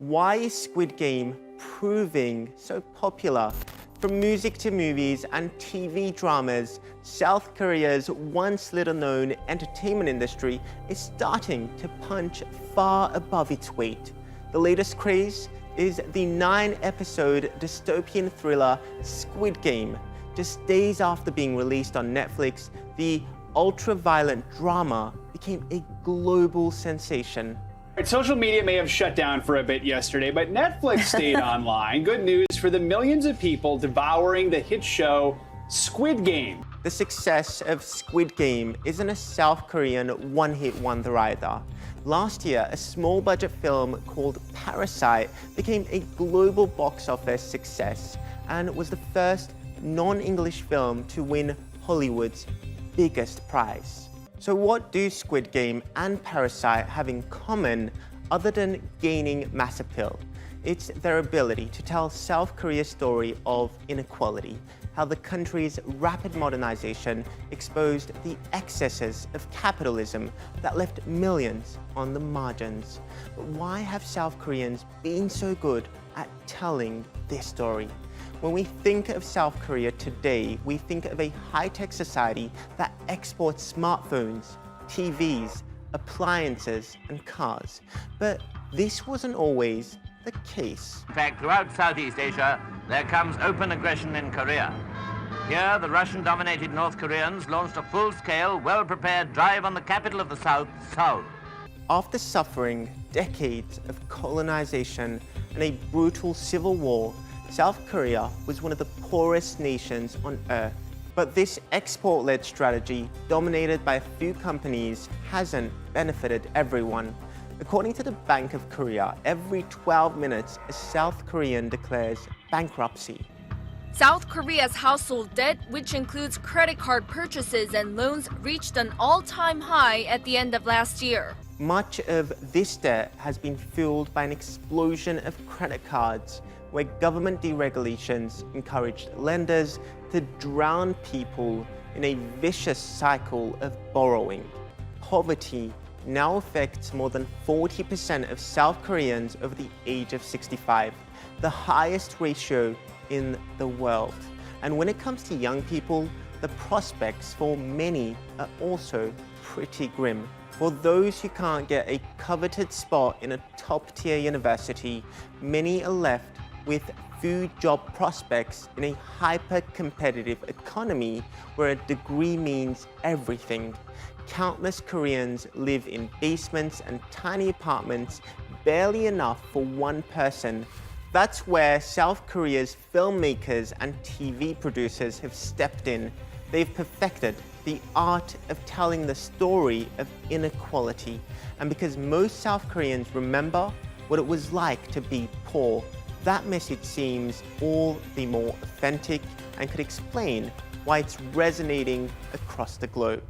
Why is Squid Game proving so popular? From music to movies and TV dramas, South Korea's once little-known entertainment industry is starting to punch far above its weight. The latest craze is the 9-episode dystopian thriller Squid Game. Just days after being released on Netflix, the ultra-violent drama became a global sensation. Social media may have shut down for a bit yesterday, but Netflix stayed online. Good news for the millions of people devouring the hit show Squid Game. The success of Squid Game isn't a South Korean one-hit wonder either. Last year, a small-budget film called Parasite became a global box office success and was the first non-English film to win Hollywood's biggest prize. So what do Squid Game and Parasite have in common other than gaining mass appeal? It's their ability to tell South Korea's story of inequality, how the country's rapid modernization exposed the excesses of capitalism that left millions on the margins. But why have South Koreans been so good at telling this story? When we think of South Korea today, we think of a high-tech society that exports smartphones, TVs, appliances, and cars. But this wasn't always the case. In fact, throughout Southeast Asia, there comes open aggression in Korea. Here, the Russian-dominated North Koreans launched a full-scale, well-prepared drive on the capital of the South, Seoul. After suffering decades of colonization and a brutal civil war, South Korea was one of the poorest nations on earth. But this export-led strategy, dominated by a few companies, hasn't benefited everyone. According to the Bank of Korea, every 12 minutes, a South Korean declares bankruptcy. South Korea's household debt, which includes credit card purchases and loans, reached an all-time high at the end of last year. Much of this debt has been fueled by an explosion of credit cards, where government deregulations encouraged lenders to drown people in a vicious cycle of borrowing. Poverty now affects more than 40% of South Koreans over the age of 65, the highest ratio in the world. And when it comes to young people, the prospects for many are also pretty grim. For those who can't get a coveted spot in a top-tier university, many are left with few job prospects in a hyper-competitive economy where a degree means everything. Countless Koreans live in basements and tiny apartments, barely enough for one person. That's where South Korea's filmmakers and TV producers have stepped in. They've perfected the art of telling the story of inequality. And because most South Koreans remember what it was like to be poor, that message seems all the more authentic and could explain why it's resonating across the globe.